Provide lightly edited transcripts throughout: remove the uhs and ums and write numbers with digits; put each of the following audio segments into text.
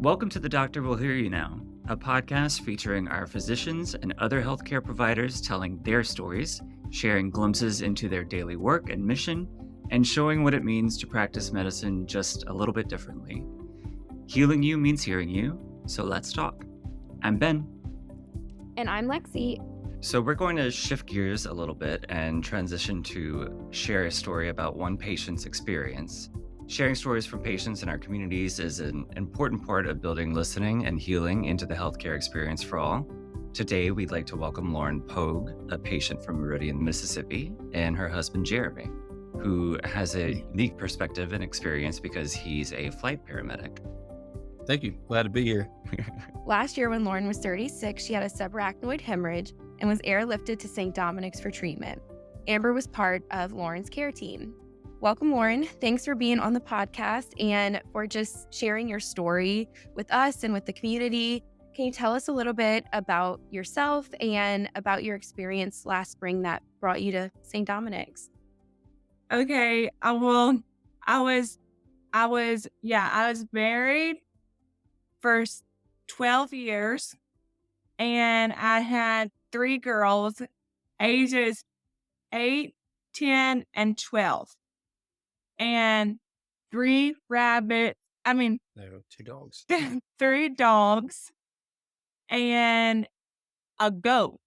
Welcome to The Doctor Will Hear You Now, a podcast featuring our physicians and other healthcare providers telling their stories, sharing glimpses into their daily work and mission, and showing what it means to practice medicine just a little bit differently. Healing you means hearing you, so let's talk. I'm Ben. And I'm Lexi. So we're going to shift gears a little bit and transition to share a story about one patient's experience. Sharing stories from patients in our communities is an important part of building listening and healing into the healthcare experience for all. Today, we'd like to welcome Lauren Pogue, a patient from Meridian, Mississippi, and her husband, Jeremy, who has a unique perspective and experience because he's a flight paramedic. Thank you. Glad to be here. Last year, when Lauren was 36, she had a subarachnoid hemorrhage and was airlifted to St. Dominic's for treatment. Amber was part of Lauren's care team. Welcome, Lauren. Thanks for being on the podcast and for just sharing your story with us and with the community. Can you tell us a little bit about yourself and about your experience last spring that brought you to St. Dominic's? Okay, I was married for 12 years and I had 3 girls, ages 8, 10, and 12. And 3 rabbits, No, 2 dogs. 3 dogs, and a goat.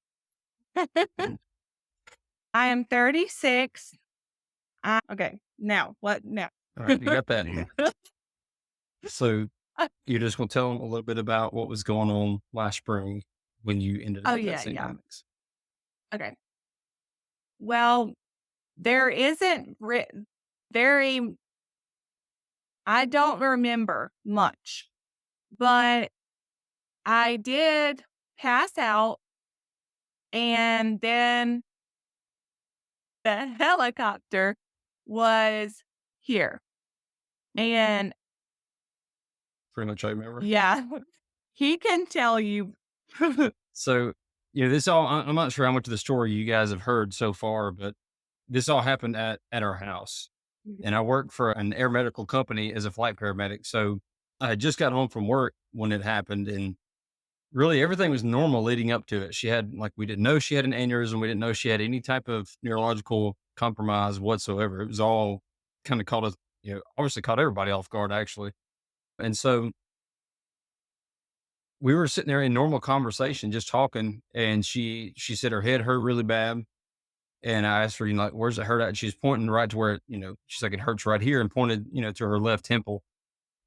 I am 36. Okay, now, what now? All right, you got that. So you're just going to tell them a little bit about what was going on last spring when you ended up at St. Dominic's. Okay. Well, there isn't I don't remember much, but I did pass out, and then the helicopter was here. And Pretty much I remember. yeah, he can tell you. So, this all, I'm not sure how much of the story you guys have heard so far, but this all happened at our house. And I work for an air medical company as a flight paramedic. So I had just got home from work when it happened, and really everything was normal leading up to it. We didn't know she had an aneurysm. We didn't know she had any type of neurological compromise whatsoever. It was all kind of caught us, obviously caught everybody off guard actually. And so we were sitting there in normal conversation, just talking, and she said her head hurt really bad. And I asked her, where's it hurt at? And she's pointing right to where, she's like, it hurts right here, and pointed, to her left temple.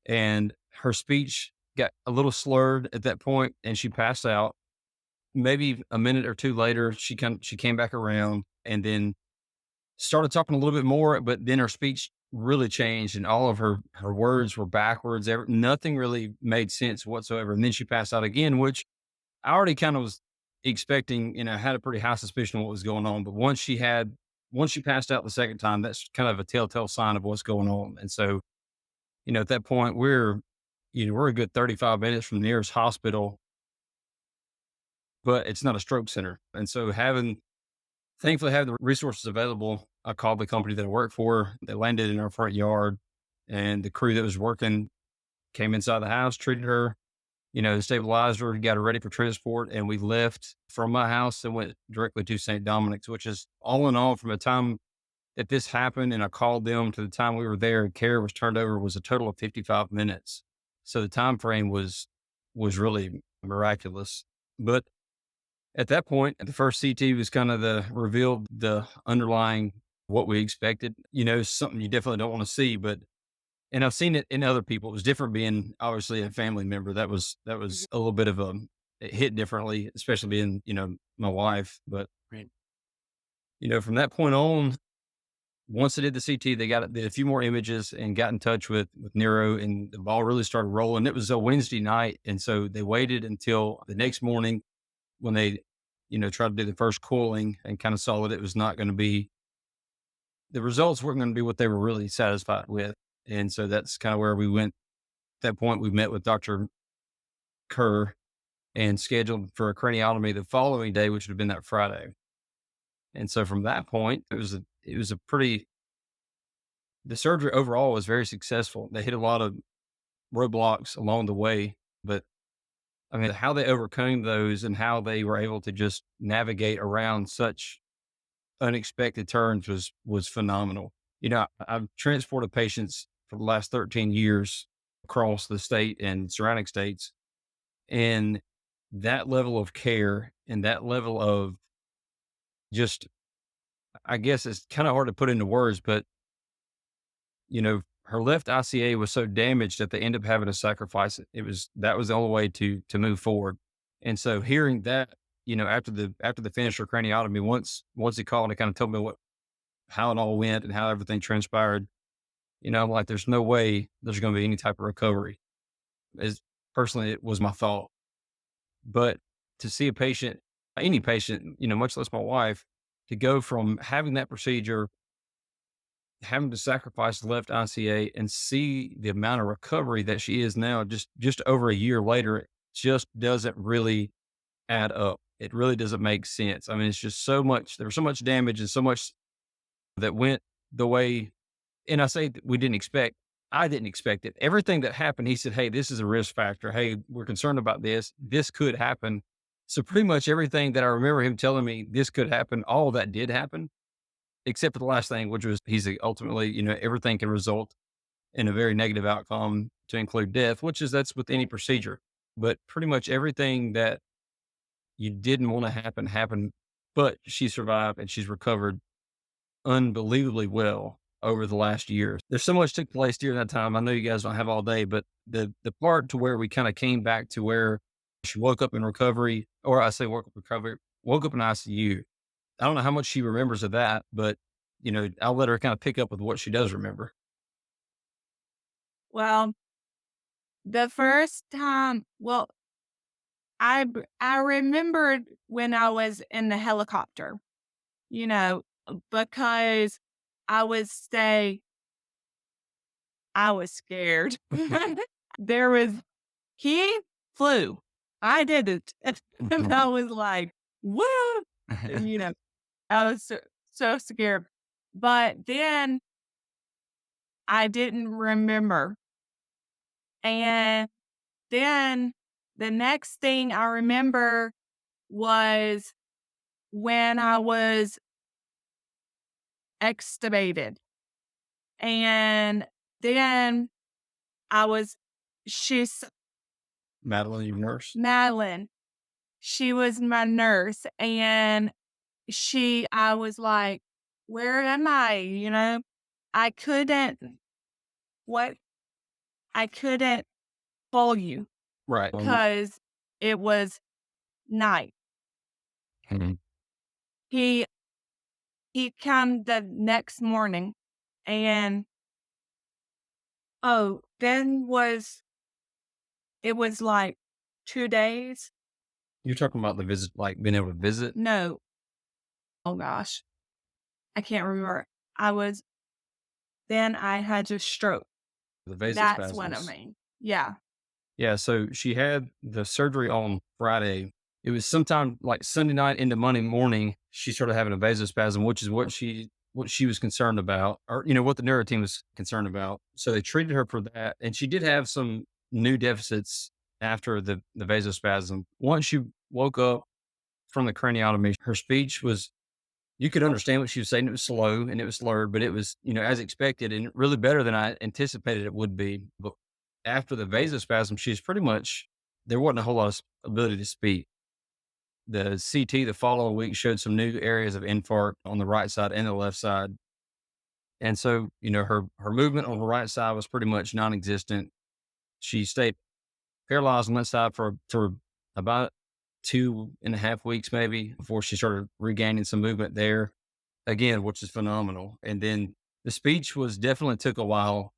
And her speech got a little slurred at that point, and she passed out. Maybe a minute or 2 later, she came back around and then started talking a little bit more, but then her speech really changed and all of her words were backwards. Nothing really made sense whatsoever. And then she passed out again, which I already kind of was expecting, had a pretty high suspicion of what was going on. But once she passed out the second time, that's kind of a telltale sign of what's going on. And so, at that point we're a good 35 minutes from the nearest hospital, but it's not a stroke center. And so thankfully having the resources available, I called the company that I work for. They landed in our front yard, and the crew that was working came inside the house, treated her, stabilized her, got her ready for transport. And we left from my house and went directly to St. Dominic's, which is all in all, from the time that this happened and I called them to the time we were there and care was turned over, was a total of 55 minutes. So the time frame was really miraculous. But at that point, the first CT was kind of revealed the underlying, what we expected, something you definitely don't want to see, and I've seen it in other people. It was different being obviously a family member. That was a little bit of it hit differently, especially being, my wife. But, Right. From that point on, once they did the CT, they did a few more images and got in touch with neuro, and the ball really started rolling. It was a Wednesday night. And so they waited until the next morning when they, tried to do the first coiling and kind of saw that it was not going to be, the results weren't going to be what they were really satisfied with. And so that's kind of where we went. At that point, we met with Dr. Kerr and scheduled for a craniotomy the following day, which would have been that Friday. And so from that point, it was the surgery overall was very successful. They hit a lot of roadblocks along the way. But I mean, how they overcame those and how they were able to just navigate around such unexpected turns was phenomenal. I've transported patients for the last 13 years across the state and surrounding states, and that level of care and that level of just, I guess it's kind of hard to put into words, but her left ICA was so damaged that they ended up having to sacrifice it. That was the only way to move forward. And so hearing that, after the finish her craniotomy, once he called and kind of told me how it all went and how everything transpired, I'm like, there's no way there's going to be any type of recovery. As personally, it was my thought. But to see a patient, any patient, much less my wife, to go from having that procedure, having to sacrifice the left ICA, and see the amount of recovery that she is now, just over a year later, it just doesn't really add up. It really doesn't make sense. I mean, it's just so much. There was so much damage and so much that went the way. And I say that we didn't expect. I didn't expect it. Everything that happened, he said, "Hey, this is a risk factor. Hey, we're concerned about this. This could happen." So pretty much everything that I remember him telling me this could happen, all of that did happen, except for the last thing, which was ultimately, everything can result in a very negative outcome, to include death, that's with any procedure. But pretty much everything that you didn't want to happen happened, but she survived and she's recovered unbelievably well over the last year. There's so much took place during that time. I know you guys don't have all day, but the part to where we kind of came back to where she woke up in recovery, or I say woke up in recovery, woke up in ICU. I don't know how much she remembers of that, but I'll let her kind of pick up with what she does remember. Well, the first time, I remembered when I was in the helicopter, you know, because I would say I was scared. There was he flew. I didn't. And I was like, "What?" You know, I was so scared. But then I didn't remember. And then the next thing I remember was when I was extubated. And then I was, she's Madeline, your nurse. Madeline. She was my nurse. And I was like, where am I? I couldn't, what? I couldn't call you Right. because it was night. Mhm. He came the next morning and it was like 2 days. You're talking about the visit, like being able to visit? No. Oh gosh. I can't remember. Then I had a stroke. The vasospasms. That's what I mean. Yeah. Yeah. So she had the surgery on Friday. It was sometime like Sunday night into Monday morning. She started having a vasospasm, which is what she was concerned about, or what the neuro team was concerned about. So they treated her for that, and she did have some new deficits after the vasospasm. Once she woke up from the craniotomy, her speech was, you could understand what she was saying. It was slow and it was slurred, but it was, as expected and really better than I anticipated it would be. But after the vasospasm, she's pretty much, there wasn't a whole lot of ability to speak. The CT the following week showed some new areas of infarct on the right side and the left side. And so, her movement on the right side was pretty much non-existent. She stayed paralyzed on that side for about 2.5 weeks, maybe, before she started regaining some movement there again, which is phenomenal. And then the speech definitely took a while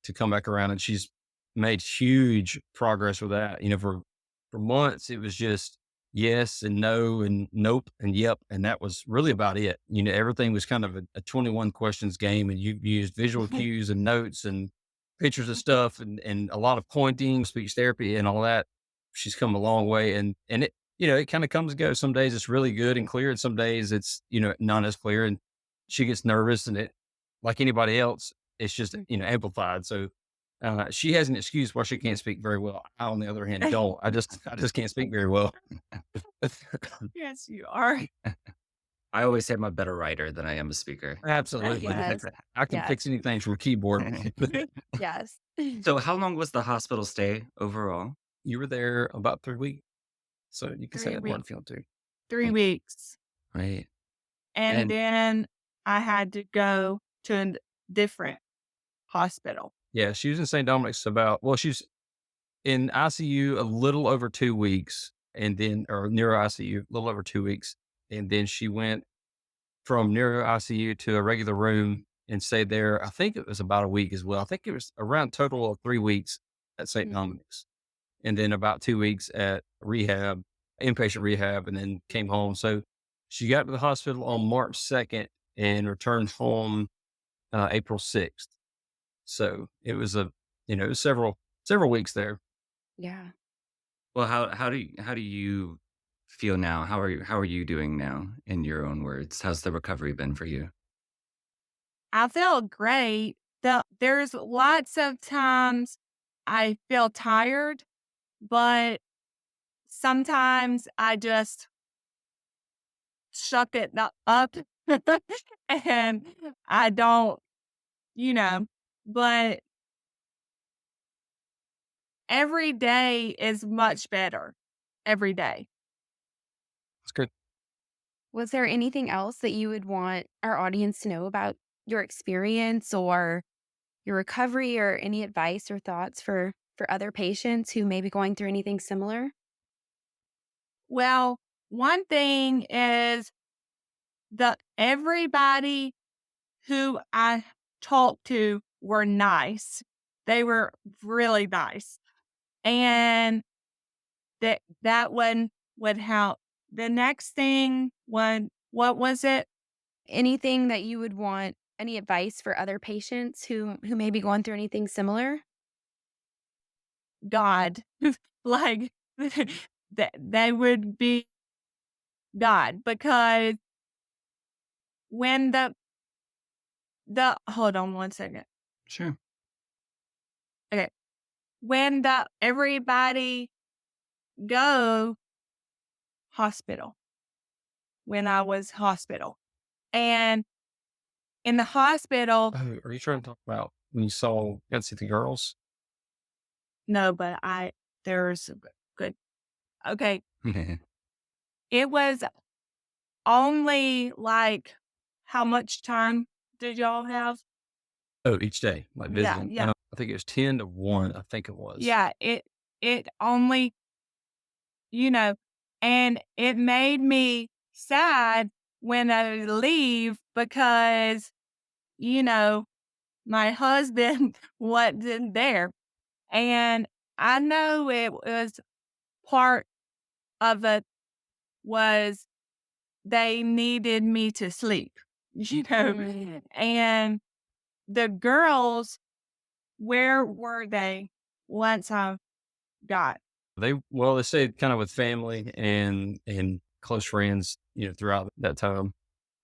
to come back around, and she's made huge progress with that. For months, it was just yes and no and nope and yep. And that was really about it. Everything was kind of a 21 questions game, and you used visual cues and notes and pictures of stuff and a lot of pointing, speech therapy and all that. She's come a long way, and it, it kind of comes and goes. Some days it's really good and clear, and some days it's, not as clear, and she gets nervous, and it, like anybody else, it's just, amplified. So She has an excuse why she can't speak very well. I, on the other hand, don't. I just can't speak very well. Yes, you are. I always say I'm a better writer than I am a speaker. Absolutely. Yes. I can Yes. fix anything from a keyboard. Yes. So, how long was the hospital stay overall? You were there about 3 weeks. So you can say 3 that weeks. word if you want to. 3 weeks. Right. And And then I had to go to a different hospital. Yeah, she was in St. Dominic's she's in ICU a little over 2 weeks and then, or neuro ICU, a little over 2 weeks. And then she went from neuro ICU to a regular room and stayed there. I think it was about a week as well. I think it was around total of 3 weeks at St. Mhm. Dominic's and then about 2 weeks at rehab, inpatient rehab, and then came home. So she got to the hospital on March 2nd and returned home April 6th. So it was it was several weeks there. Yeah. well, how do you feel now? How are you doing now in your own words? How's the recovery been for you? I felt great. There's lots of times I feel tired, but sometimes I just shuck it up and I don't, you know, but every day is much better. Every day. It's good. Was there anything else that you would want our audience to know about your experience or your recovery, or any advice or thoughts for other patients who may be going through anything similar? Well, one thing is that everybody who I talked to were nice. They were really nice. And that one would help. The next thing, what was it? Anything that you would want, any advice for other patients who may be going through anything similar? God. Like that they would be God, because when the hold on one second. Sure. Okay. When the everybody go hospital, when I was hospital. And in the hospital, Oh, are you trying to talk about when got to see the girls? no, but there's a good, okay. It was only like, how much time did y'all have? Oh, each day, like Yeah, visiting. yeah. I think it was 10 to 1. I think it was. Yeah, it only, you know, and it made me sad when I leave because, you know, my husband wasn't there. And I know it was part of it was they needed me to sleep, and the girls, where were they once I got? They stayed kind of with family and close friends, throughout that time.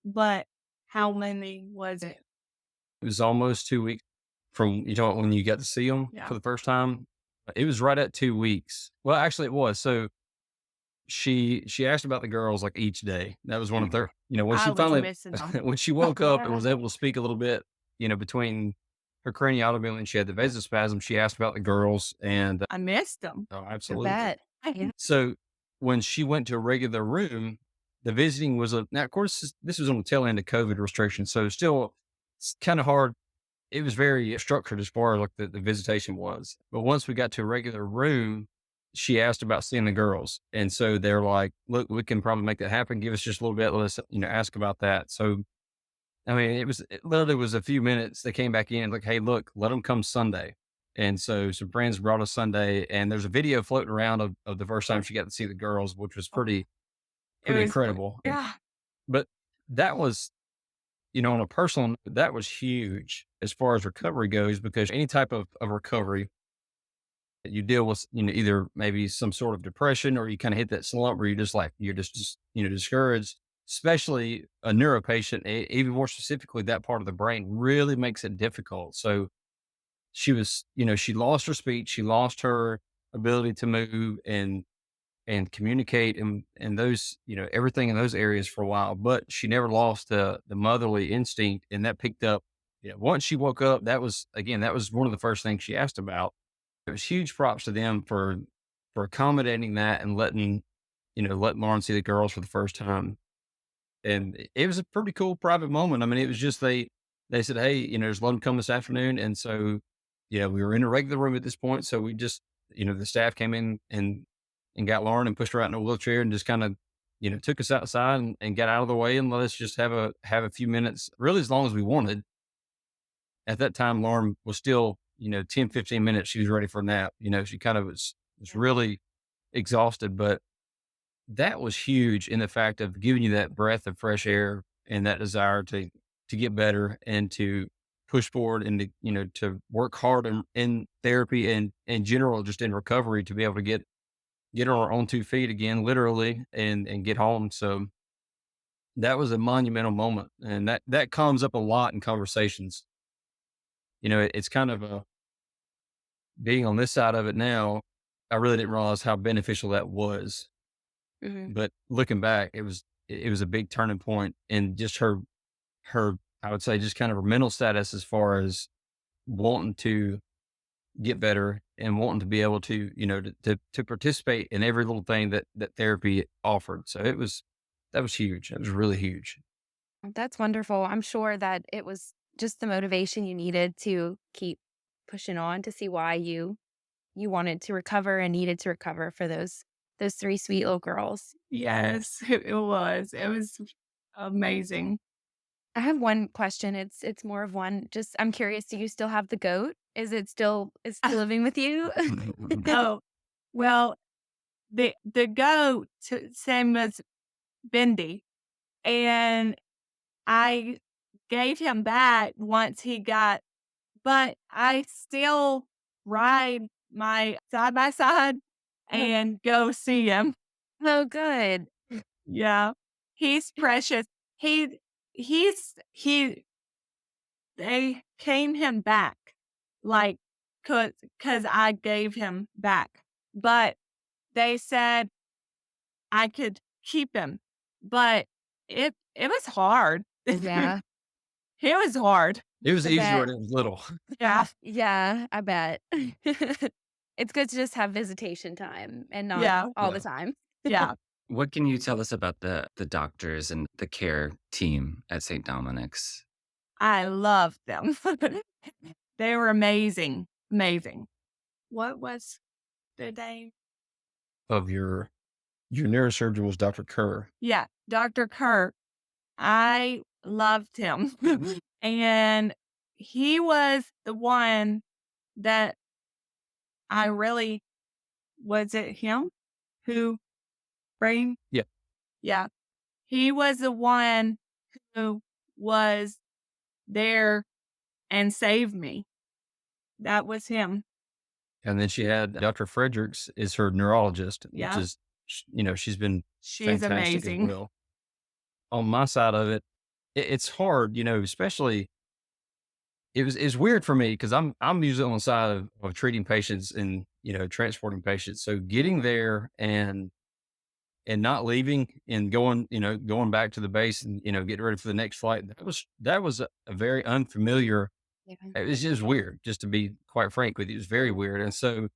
But how many was it? It was almost 2 weeks from when you got to see them Yeah. for the first time. It was right at 2 weeks. Well, actually, it was. So she asked about the girls like each day. That was one of their, when I she was finally missing them. when she woke up and was able to speak a little bit, between her craniotomy and she had the vasospasm. She asked about the girls, and I missed them. oh, I absolutely. bet. Yeah. So when she went to a regular room, the visiting was now, of course, this was on the tail end of COVID restrictions. So still, it's kind of hard. It was very structured as far as like the visitation was. But once we got to a regular room, she asked about seeing the girls. And so they're like, look, we can probably make that happen. Give us just a little bit. Let's, ask about that. So, I mean, it literally was a few minutes. They came back in like, hey, look, let them come Sunday. And so some friends brought us Sunday, and there's a video floating around of the first time she got to see the girls, which was pretty It was, incredible. yeah. But that was, on a personal note, that was huge as far as recovery goes, because any type of recovery that you deal with, either maybe some sort of depression or you kind of hit that slump where you're just discouraged, especially a neuro patient, even more specifically, that part of the brain really makes it difficult. So she was, she lost her speech, she lost her ability to move and communicate and those, everything in those areas for a while, but she never lost the motherly instinct. And that picked up, once she woke up, that was one of the first things she asked about. It was huge props to them for accommodating that and letting Lauren see the girls for the first time. And it was a pretty cool private moment. I mean, it was just, they said, "Hey, just let them come this afternoon." And so, we were in a regular room at this point. So we just, the staff came in and got Lauren and pushed her out in a wheelchair and just kind of, took us outside and got out of the way and let us just have a few minutes, really as long as we wanted. At that time, Lauren was still, 10, 15 minutes. She was ready for a nap. She kind of was really exhausted, but that was huge in the fact of giving you that breath of fresh air and that desire to get better and to push forward and to, to work hard in therapy and in general, just in recovery, to be able to get on our own 2 feet again, literally, and get home. So that was a monumental moment. And that comes up a lot in conversations. It's kind of being on this side of it now. I really didn't realize how beneficial that was. Hmm. But looking back, it was a big turning point in just her, I would say, just kind of her mental status as far as wanting to get better and wanting to be able to, to participate in every little thing that therapy offered. So that was huge. That was really huge. That's wonderful. I'm sure that it was just the motivation you needed to keep pushing on to see why you wanted to recover and needed to recover for those three sweet little girls. Yes, it was. It was amazing. I have one question. It's more of one. Just I'm curious. Do you still have the goat? Is still living with you? Oh, well, the goat, same as Bendy, and I gave him back once he got, but I still ride my side by side and go see him. Oh, good. Yeah. He's precious. He he they came him back, like, 'cause I gave him back, but they said I could keep him, but it was hard. Yeah, It was hard. It was I easier bet. when it was little. Yeah, Yeah, I bet. It's good to just have visitation time and not yeah, all the Yeah. time. yeah. What can you tell us about the doctors and the care team at St. Dominic's? I loved them. They were amazing, amazing. What was the name? Of your neurosurgeon was Dr. Kerr. Yeah, Dr. Kirk. I loved him. And he was the one that I really, was it him who brain? Yeah. Yeah. He was the one who was there and saved me. That was him. And then she had Dr. Fredericks is her neurologist, which Yeah. is, she's been She's fantastic as amazing. well. On my side of it, it's hard, especially it's weird for me because I'm usually on the side of treating patients and, transporting patients. So getting there and not leaving and going back to the base and, getting ready for the next flight, that was a very unfamiliar. Yeah. It was just weird, just to be quite frank with you. It was very weird. And so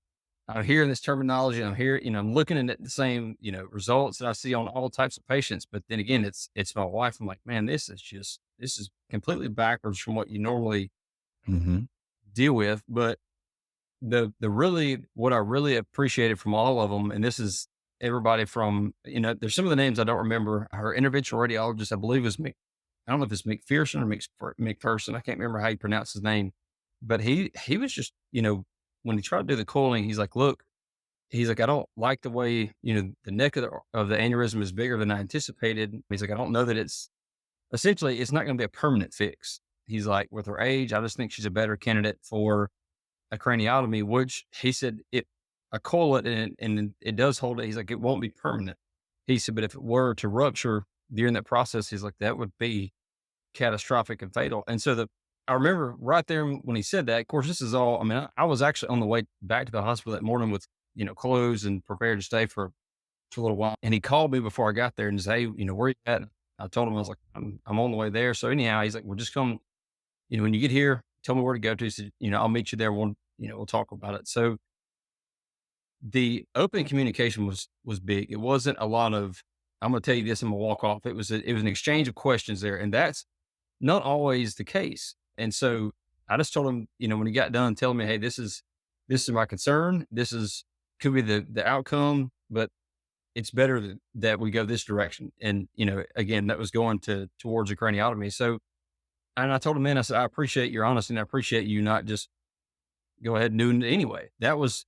I'm hearing this terminology. I'm here, I'm looking at the same, results that I see on all types of patients. But then again, it's my wife. I'm like, man, this is completely backwards from what you normally Hmm. deal with. But the really, what I really appreciated from all of them, and this is everybody from, there's some of the names I don't remember. Her interventional radiologist, I believe was I don't know if it's McPherson or McPherson. I can't remember how you pronounce his name, but he was just, when he tried to do the coiling, he's like, look, he's like, I don't like the way, the neck of the aneurysm is bigger than I anticipated. He's like, I don't know that it's not going to be a permanent fix. He's like, with her age, I just think she's a better candidate for a craniotomy, which he said, I coil it and it does hold it. He's like, it won't be permanent. He said, but if it were to rupture during that process, he's like, that would be catastrophic and fatal. And so I remember right there when he said that. Of course, this is all. I mean, I was actually on the way back to the hospital that morning with clothes and prepared to stay for a little while. And he called me before I got there and said, "Hey, where you at?" I told him I was like, "I'm on the way there." So anyhow, he's like, "Well, just come. When you get here, tell me where to go to." He said, "I'll meet you there. We'll talk about it." So the open communication was big. It wasn't a lot of, "I'm going to tell you this and I'm going to walk off." It was an exchange of questions there, and that's not always the case. And so I just told him, when he got done telling me, "Hey, this is my concern. This is could be the outcome, but it's better that we go this direction." And again, that was going towards a craniotomy. So, and I told him, "Man, I said, I appreciate your honesty, and I appreciate you not just go ahead and doing it anyway." That was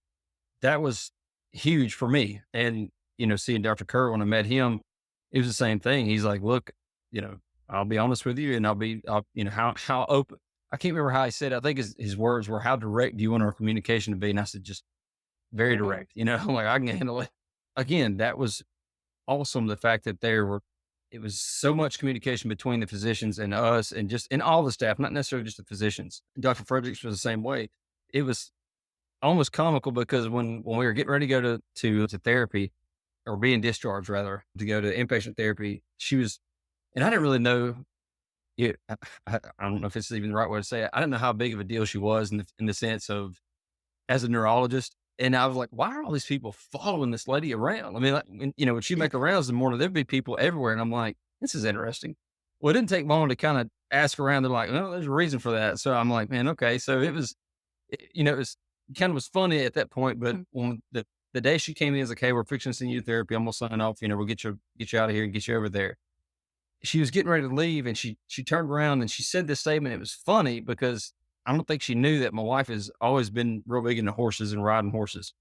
huge for me. And seeing Dr. Kerr when I met him, it was the same thing. He's like, "Look, I'll be honest with you, and how open." I can't remember how he said it. I think his words were, "How direct do you want our communication to be?" And I said, "Just very direct." Like, I can handle it. Again, that was awesome. The fact that it was so much communication between the physicians and us, and all the staff, not necessarily just the physicians. Dr. Fredericks was the same way. It was almost comical because when we were getting ready to go to therapy, or being discharged rather, to go to inpatient therapy, she was, and I didn't really know it. I don't know if it's even the right way to say it. I didn't know how big of a deal she was in the sense of, as a neurologist. And I was like, why are all these people following this lady around? I mean, like, when she'd make her rounds in the morning, there'd be people everywhere. And I'm like, this is interesting. Well, it didn't take long to kind of ask around. They're like, "No, there's a reason for that." So I'm like, man, okay. So it was, it was kind of was funny at that point. But when the day she came in, is like, "Hey, we're fixing to send you to therapy. I'm going to sign off. We'll get you out of here and get you over there." She was getting ready to leave, and she turned around and she said this statement. It was funny because I don't think she knew that my wife has always been real big into horses and riding horses.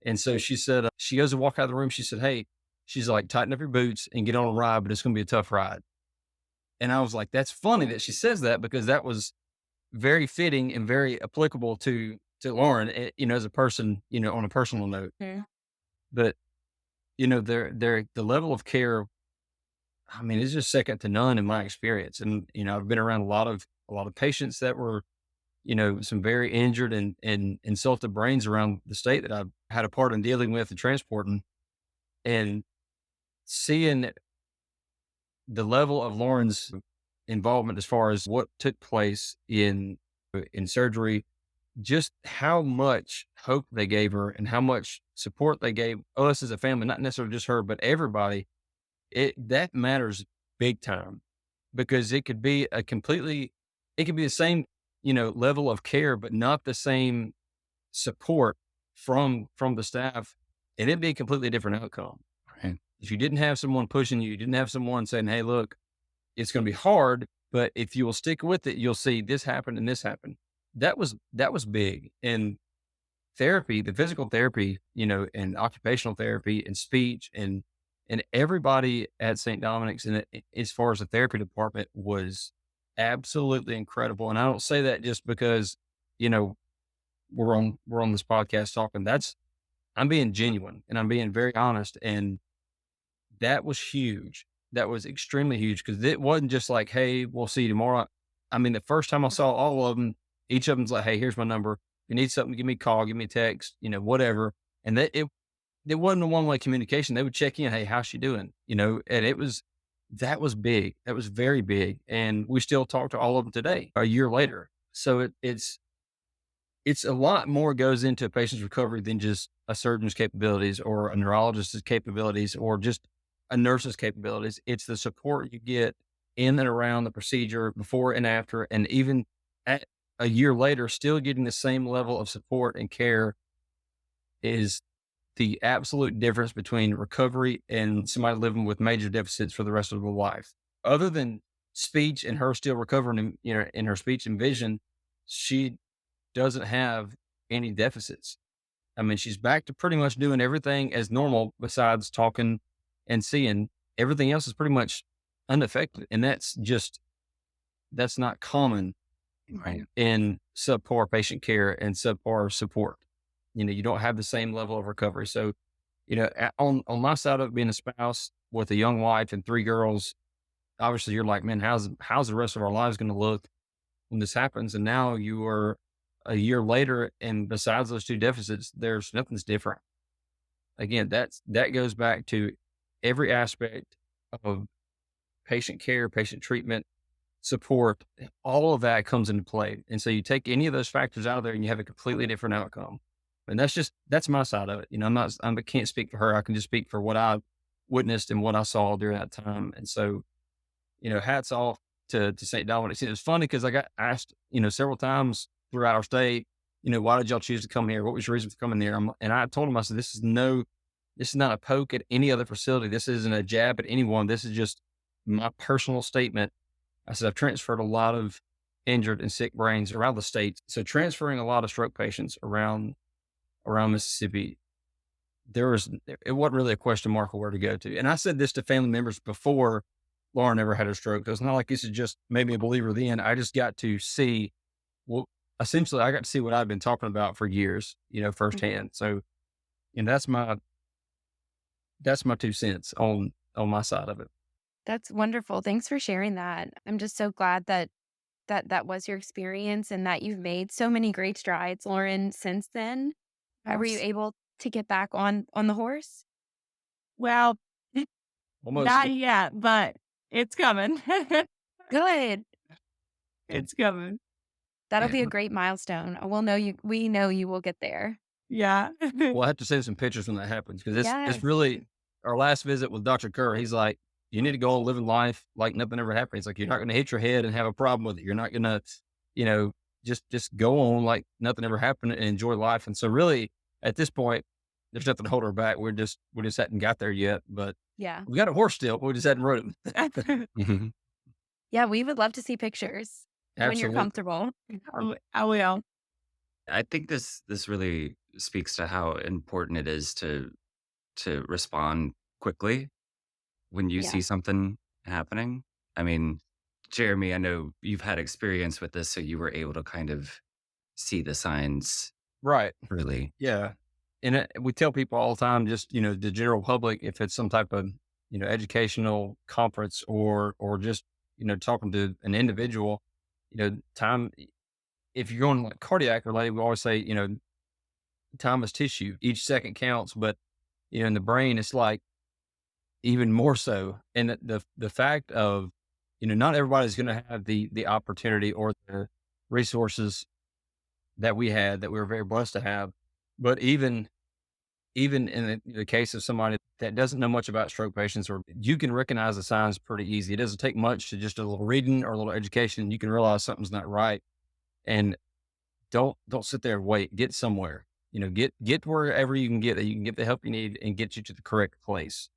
And so she said, she goes to walk out of the room. She said, "Hey," she's like, "tighten up your boots and get on a ride, but it's going to be a tough ride." And I was like, that's funny that she says that, because that was very fitting and very applicable to Lauren, as a person, on a personal note. Yeah. But, the level of care, I mean, it's just second to none in my experience. And, I've been around a lot of patients that were, some very injured and insulted brains around the state that I've had a part in dealing with and transporting, and seeing the level of Lauren's involvement as far as what took place in surgery, just how much hope they gave her and how much support they gave us as a family, not necessarily just her, but everybody. That matters big time, because it could be it could be the same, level of care, but not the same support from the staff, and it'd be a completely different outcome. Right. If you didn't have someone pushing you didn't have someone saying, "Hey, look, it's going to be hard, but if you will stick with it, you'll see this happen and this happen." That was big. And therapy, the physical therapy, and occupational therapy and speech, and everybody at St. Dominic's, and as far as the therapy department, was absolutely incredible. And I don't say that just because, we're on this podcast talking. I'm being genuine and I'm being very honest. And that was huge. That was extremely huge, because it wasn't just like, "Hey, we'll see you tomorrow." I mean, the first time I saw all of them, each of them's like, "Hey, here's my number. If you need something, give me a call, give me a text, whatever." And it wasn't a one-way communication. They would check in, "Hey, how's she doing?" And that was big. That was very big. And we still talk to all of them today, a year later. So it's a lot more goes into a patient's recovery than just a surgeon's capabilities or a neurologist's capabilities or just a nurse's capabilities. It's the support you get in and around the procedure, before and after, and even at a year later, still getting the same level of support and care is the absolute difference between recovery and somebody living with major deficits for the rest of their life. Other than speech and her still recovering in her speech and vision, she doesn't have any deficits. I mean, she's back to pretty much doing everything as normal besides talking and seeing. Everything else is pretty much unaffected. And that's not common, Right. in subpar patient care and subpar support. You don't have the same level of recovery. So, on my side of it, being a spouse with a young wife and 3 girls, obviously you're like, man, how's the rest of our lives going to look? when this happens. And now you are a year later, and besides those two deficits, there's nothing's different. Again, that goes back to every aspect of patient care, patient treatment, support, all of that comes into play. And so you take any of those factors out of there and you have a completely different outcome. And that's my side of it. I can't speak for her. I can just speak for what I witnessed and what I saw during that time. And so, hats off to St. Dominic. It was funny because I got asked, several times throughout our stay, why did y'all choose to come here? What was your reason for coming here? And I told him, I said, this is not a poke at any other facility. This isn't a jab at anyone. This is just my personal statement. I said, I've transferred a lot of injured and sick brains around the state. So transferring a lot of stroke patients around Mississippi, it wasn't really a question mark of where to go to. And I said this to family members before Lauren ever had her stroke. So it's not like this is just made me a believer then. I just got to see, well, essentially I got to see what I've been talking about for years, firsthand. So, that's my 2 cents on my side of it. That's wonderful. Thanks for sharing that. I'm just so glad that was your experience and that you've made so many great strides, Lauren, since then. Were you able to get back on the horse? Well, Almost. not yet, but it's coming. Good. It's coming. That'll be a great milestone. We know you will get there. Yeah. We'll have to send some pictures when that happens because Yes. it's really our last visit with Dr. Kerr. He's like, you need to go on living life like nothing ever happened. He's like, you're not going to hit your head and have a problem with it. You're not going to, just go on like nothing ever happened and enjoy life. And so really at this point, there's nothing to hold her back. We just hadn't got there yet, but Yeah. we got a horse still. We just hadn't rode him. Mhm. Yeah, we would love to see pictures when you're Absolutely. comfortable. I will. I think this really speaks to how important it is to respond quickly when you Yeah. see something happening. I mean, Jeremy, I know you've had experience with this, so you were able to kind of see the signs Right. early. Yeah. And we tell people all the time, just, the general public, if it's some type of, educational conference or just, talking to an individual, time, if you're going like cardiac related, we always say, time is tissue. Each second counts, but, in the brain, it's like even more so. And the fact of, not everybody's going to have the opportunity or the resources that we had that we were very blessed to have. But even in the case of somebody that doesn't know much about stroke patients, or you can recognize the signs pretty easy. It doesn't take much to just a little reading or a little education. You can realize something's not right. And don't sit there and wait. Get somewhere. Get wherever you can get that you can get the help you need and get you to the correct place.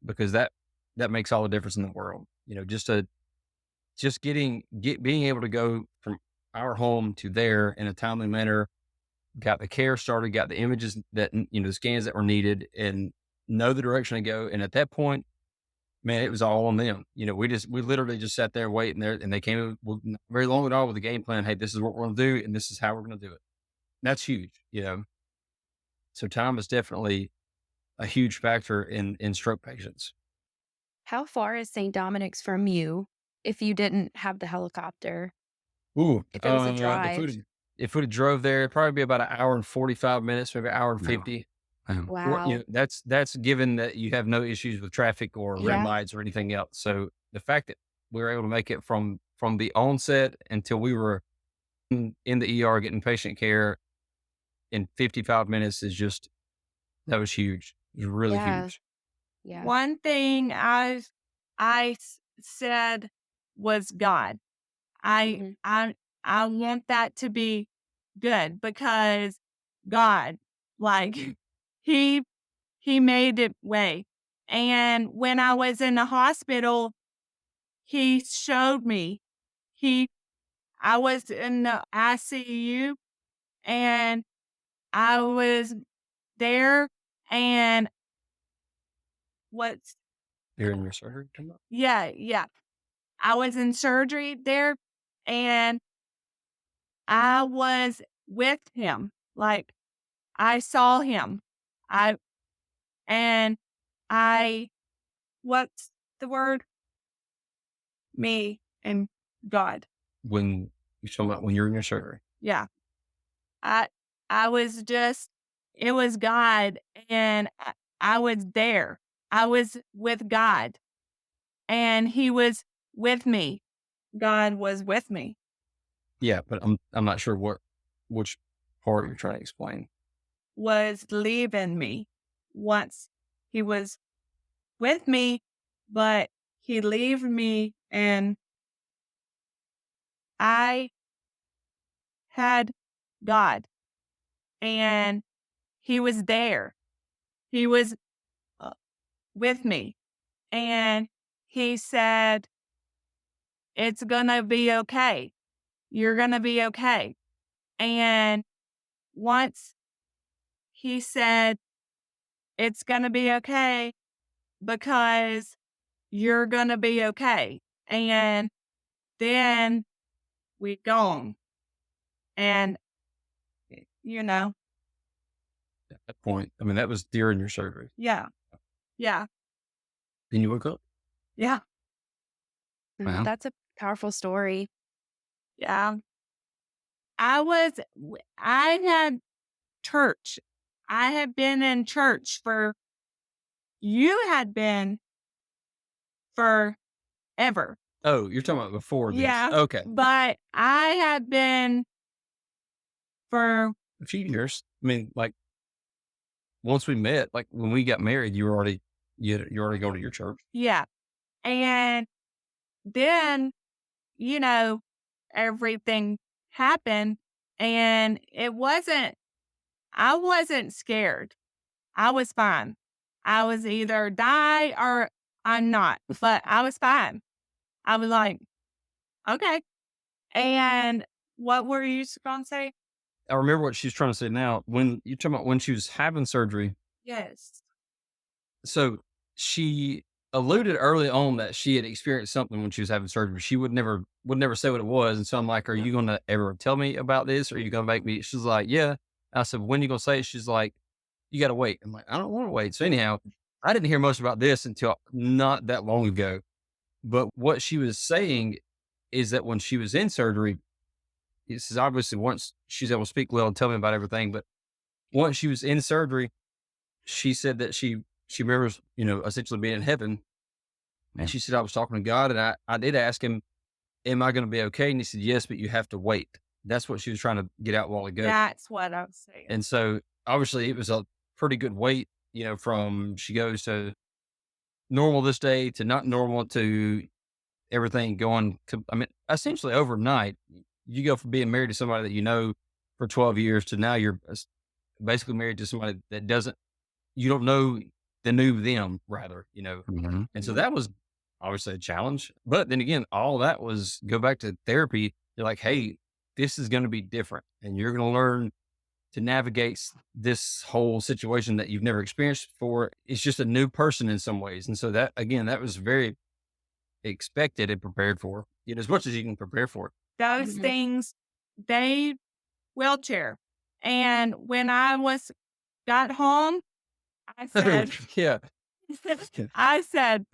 Because that makes all the difference in the world. Being able to go from our home to there in a timely manner, got the care started, got the images that, the scans that were needed, and know the direction to go. And at that point, man, it was all on them. We literally just sat there waiting there, and they came with not very long at all with a game plan. Hey, this is what we're going to do, and this is how we're going to do it. That's huge, So time is definitely a huge factor in stroke patients. How far is St. Dominic's from you if you didn't have the helicopter? Ooh, If it was a drive? if we'd have drove there, it'd probably be about an hour and 45 minutes, maybe an hour and No. 50. Or, Wow. that's given that you have no issues with traffic or red Yeah. lights or anything else. So the fact that we were able to make it from the onset until we were in the ER getting patient care in 55 minutes that was huge. It was really Yeah. huge. Yeah. One thing I said was God. Mhm. I want that to be good because God, like he made it way. And when I was in the hospital, he showed me. I was in the ICU and I was there and what's During your surgery? Come on. yeah. I was in surgery there and I was with him. Like I saw him. I and I what's the word? Me and God. When You're talking about when you're in your surgery. Yeah. I was just, it was God, and I was there. I was with God, and he was with me. God was with me. Yeah, but I'm not sure which part you're trying to explain. Was leaving me once he was with me, but he leave me, and I had God, and he was there. He was uh, with me, and he said, "It's gonna be okay. You're gonna be okay." And once he said, "It's gonna be okay because you're gonna be okay." And then we gone. And, you know, At that point, I mean, that was during your surgery. yeah, yeah, Then you woke up. yeah, Wow. That's a powerful story. yeah. I had church. I had been in church you had been forever. Oh, you're talking about before this. Yeah. Okay. But I had been for, A few years. I mean, like once we met, like when we got married, you're already going to your church. yeah. And then, you know, everything happened, and I wasn't scared. I was fine. I was either die or I'm not, but I was fine. I was like, okay. And what were you going to say? I remember what she's trying to say now. When you're talking about when she was having surgery, Yes. so she alluded early on that she had experienced something when she was having surgery. She would never say what it was. And so I'm like, "Are you going to ever tell me about this? Or are you going to make me?" She's like, "Yeah." I said, "When are you going to say it?" She's like, "You got to wait." I'm like, "I don't want to wait." So anyhow, I didn't hear much about this until not that long ago. But what she was saying is that when she was in surgery, this is obviously once she's able to speak well and tell me about everything. But once she was in surgery, she said that she remembers, essentially being in heaven. And she said, "I was talking to God, and I did ask him, 'Am I going to be okay?' And he said, 'Yes, but you have to wait.'" That's what she was trying to get out a while ago. That's what I was saying. And so obviously it was a pretty good wait, from she goes to normal this day to not normal to everything going to, I mean, essentially overnight. You go from being married to somebody that you know for 12 years to now you're basically married to somebody that you don't know the new them, rather, hmm And so that was obviously a challenge. But then again, all that was go back to therapy. You're like, "Hey, this is going to be different, and you're going to learn to navigate this whole situation that you've never experienced before. It's just a new person in some ways." And so that, again, that was very expected and prepared for, as much as you can prepare for it. Those things, they wheelchair. And when got home, I said, Yeah. I said,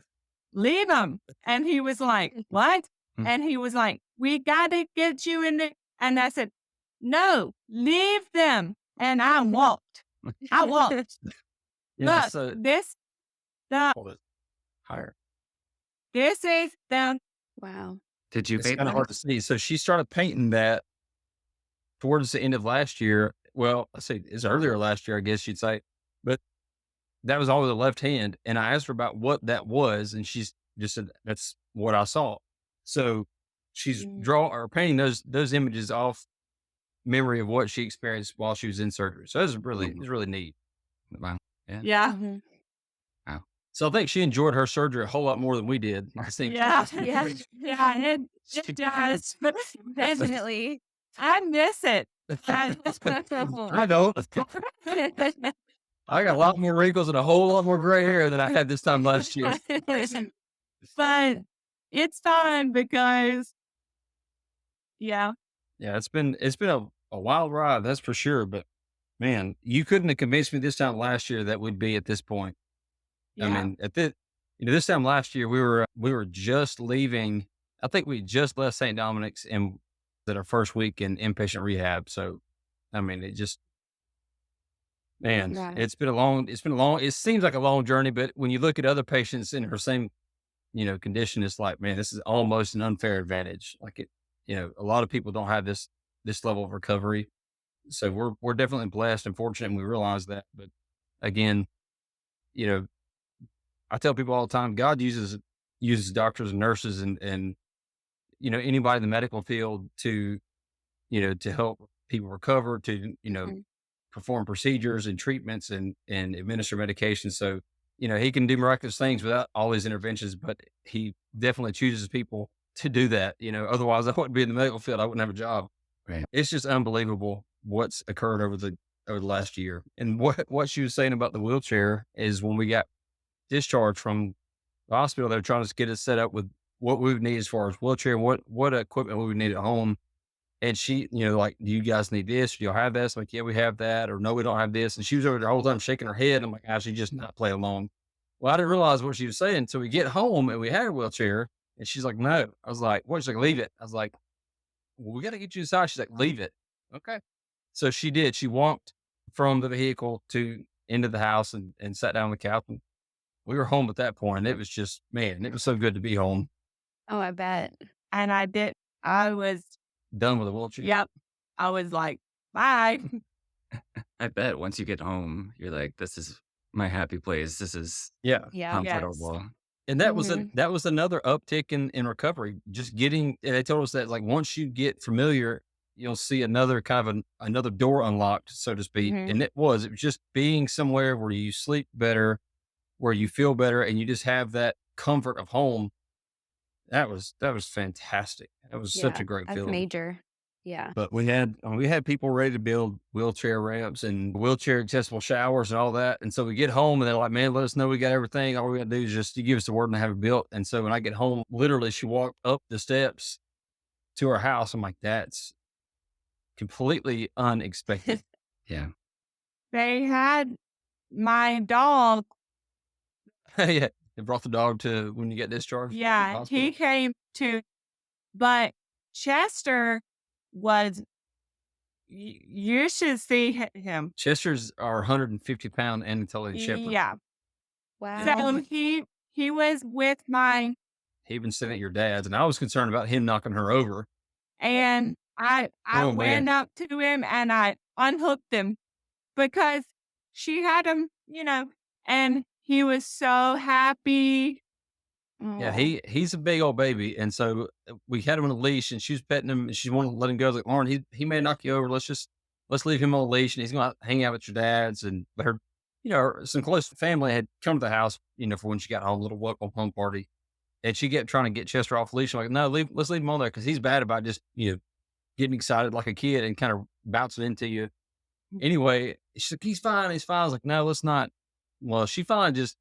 "Leave them." And he was like, "What?" Hmm. And he was like, "We got to get you in there." And I said, "No, leave them." And I walked. I walked. Yeah. Look, So hold it higher. this is the, Wow. Did you It's vape kind of then? hard to see. So she started painting that towards the end of last year. Well, let's say it's earlier last year, I guess you'd say, but that was all with the left hand. And I asked her about what that was, and she's just said, "That's what I saw." So she's painting those images off memory of what she experienced while she was in surgery. So it was really neat. Wow. Yeah. yeah. Mhm. So I think she enjoyed her surgery a whole lot more than we did. I think. Yeah. Yeah. Yeah. It does. But Definitely. I miss it. I don't. I got a lot more wrinkles and a whole lot more gray hair than I had this time last year. But it's fun because, yeah. Yeah, it's been a wild ride, that's for sure. But man, you couldn't have convinced me this time last year that we'd be at this point. Yeah. I mean, this time last year we were just leaving. I think we just left St. Dominic's, and at our first week in inpatient rehab. So, I mean, it just, man, Yeah. it seems like a long journey, but when you look at other patients in her same, condition, it's like, man, this is almost an unfair advantage. Like a lot of people don't have this level of recovery. So we're definitely blessed and fortunate, and we realize that. But again, you know, I tell people all the time, God uses doctors and nurses and anybody in the medical field to help people recover, to Mhm. perform procedures and treatments and administer medication. So he can do miraculous things without all these interventions, but he definitely chooses people to do that. Otherwise I wouldn't be in the medical field. I wouldn't have a job. Right. It's just unbelievable what's occurred over the last year. And what she was saying about the wheelchair is when we got discharged from the hospital, they were trying to get us set up with what we would need as far as wheelchair and what equipment we would need at home. And she, like, do you guys need this? Do y'all have this? I'm like, yeah, we have that. Or no, we don't have this. And she was over there the whole time shaking her head. I'm like, she's just not playing along. Well, I didn't realize what she was saying until we get home and we had a wheelchair. And she's like, no. I was like, what? She's like, leave it. I was like, well, we got to get you inside. She's like, leave it. Okay. So she did. She walked from the vehicle to into the house and sat down on the couch. And we were home at that point. And it was just, man, it was so good to be home, Oh, I bet. And I was, done with the wheelchair. yep. I was like, bye. I bet once you get home, you're like, this is my happy place. This is Yeah. Yeah. Yes. comfortable. And that was Mhm. that was another uptick in recovery. Just getting, and they told us that like once you get familiar, you'll see another kind of another door unlocked, so to speak. Mhm. And it was just being somewhere where you sleep better, where you feel better, and you just have that comfort of home. That was fantastic. That was such Yeah. a great That's feeling. major. Yeah. But we had people ready to build wheelchair ramps and wheelchair accessible showers and all that. And so we get home and they're like, man, let us know we got everything. All we got to do is just you give us the word and have it built. And so when I get home, literally she walked up the steps to our house. I'm like, that's completely unexpected. Yeah. They had my dog. Yeah. They brought the dog to when you get discharged. from the Yeah, hospital. he came to, but Chester was, you should see him. Chester's our 150-pound Anatolian Shepherd. Yeah. Wow. So he was with my, He even sitting at your dad's, and I was concerned about him knocking her over. and I Oh, man. went up to him and I unhooked him because she had him, and he was so happy. Yeah, Aw. he's a big old baby, and so we had him on a leash, and she was petting him, and she wanted to let him go. I was like, Lauren, he may knock you over. Let's leave him on a leash, and he's going to hang out with your dad's. And but some close family had come to the house, for when she got home, a little welcome home party, and she kept trying to get Chester off the leash. I'm like, no, let's leave him on there because he's bad about just getting excited like a kid and kind of bouncing into you. Anyway, she's like, he's fine. I was like, no, let's not. Well, she finally just.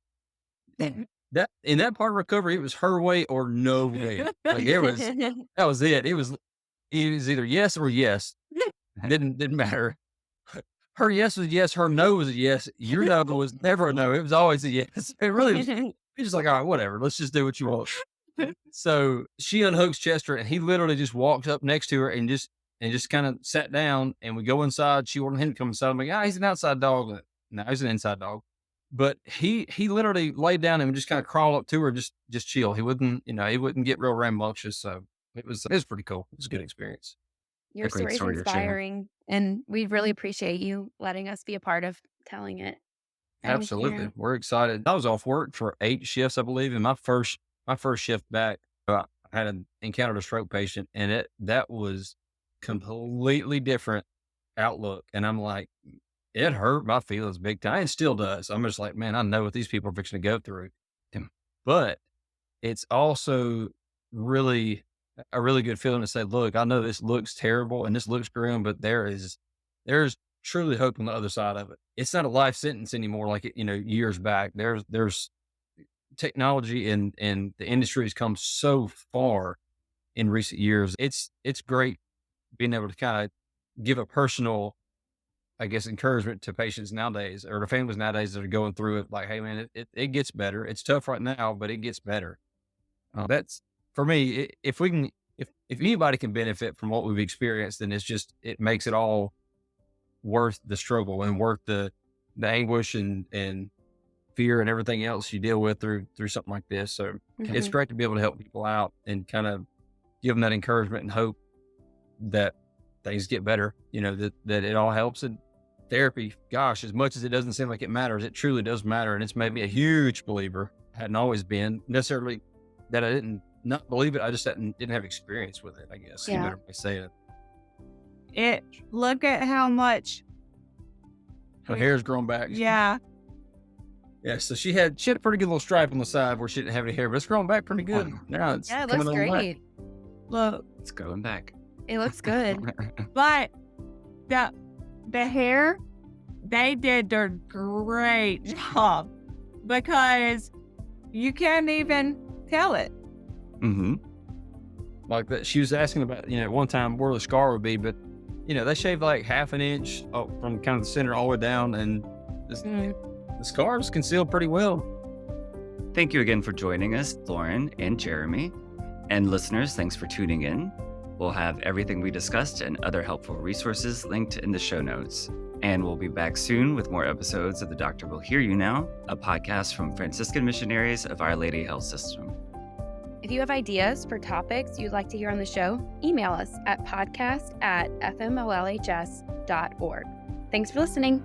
That in that part of recovery, it was her way or no way. Like that was it. It was either yes or yes. Didn't matter. Her yes was yes. Her no was a yes. Your no was never a no. It was always a yes. It really was. It's just like, all right, whatever. Let's just do what you want. So she unhooks Chester, and he literally just walks up next to her and just kind of sat down. And we go inside. She wanted him to come inside. I'm like, he's an outside dog. No, he's an inside dog. But he literally laid down and just kind of crawl up to her, just chill. He wouldn't get real rambunctious. So it was pretty cool. It was a good experience. Your A great story is story to share. inspiring, and we really appreciate you letting us be a part of telling it. Thank Absolutely. you. We're excited. I was off work for 8 shifts, I believe. And my first shift back, I had encountered a stroke patient, and that was completely different outlook. And I'm like, it hurt my feelings big time. It still does. I'm just like, man, I know what these people are fixing to go through. But it's also really a really good feeling to say, look, I know this looks terrible and this looks grim, but there's truly hope on the other side of it. It's not a life sentence anymore like it, years back. There's technology and the industry has come so far in recent years. It's great being able to kind of give a personal, I guess, encouragement to patients nowadays or to families nowadays that are going through it. Like, hey man, it gets better. It's tough right now, but it gets better. That's for me. If we can if anybody can benefit from what we've experienced, then it makes it all worth the struggle and worth the anguish and fear and everything else you deal with through something like this. So it's great to be able to help people out and kind of give them that encouragement and hope that things get better, that it all helps. And therapy, gosh, as much as it doesn't seem like it matters, it truly does matter. And it's made me a huge believer. Hadn't always been necessarily that I didn't not believe it. I just didn't have experience with it, I guess. Yeah. You better say it. Look at how much Her hair's grown back. Yeah. Yeah, so she had a pretty good little stripe on the side where she didn't have any hair, but it's grown back pretty good. Now it's Yeah, it looks coming on back. great. Look, It's going back. It looks good. but the hair, they did a great job because you can't even tell it. Mm-hmm. Like that, she was asking about, at one time where the scar would be, but they shaved like half an inch from kind of the center all the way down, and the scar is concealed pretty well. Thank you again for joining us, Lauren and Jeremy. And listeners, thanks for tuning in. We'll have everything we discussed and other helpful resources linked in the show notes. And we'll be back soon with more episodes of The Doctor Will Hear You Now, a podcast from Franciscan Missionaries of Our Lady Health System. If you have ideas for topics you'd like to hear on the show, email us at podcast@fmllhs.org. Thanks for listening.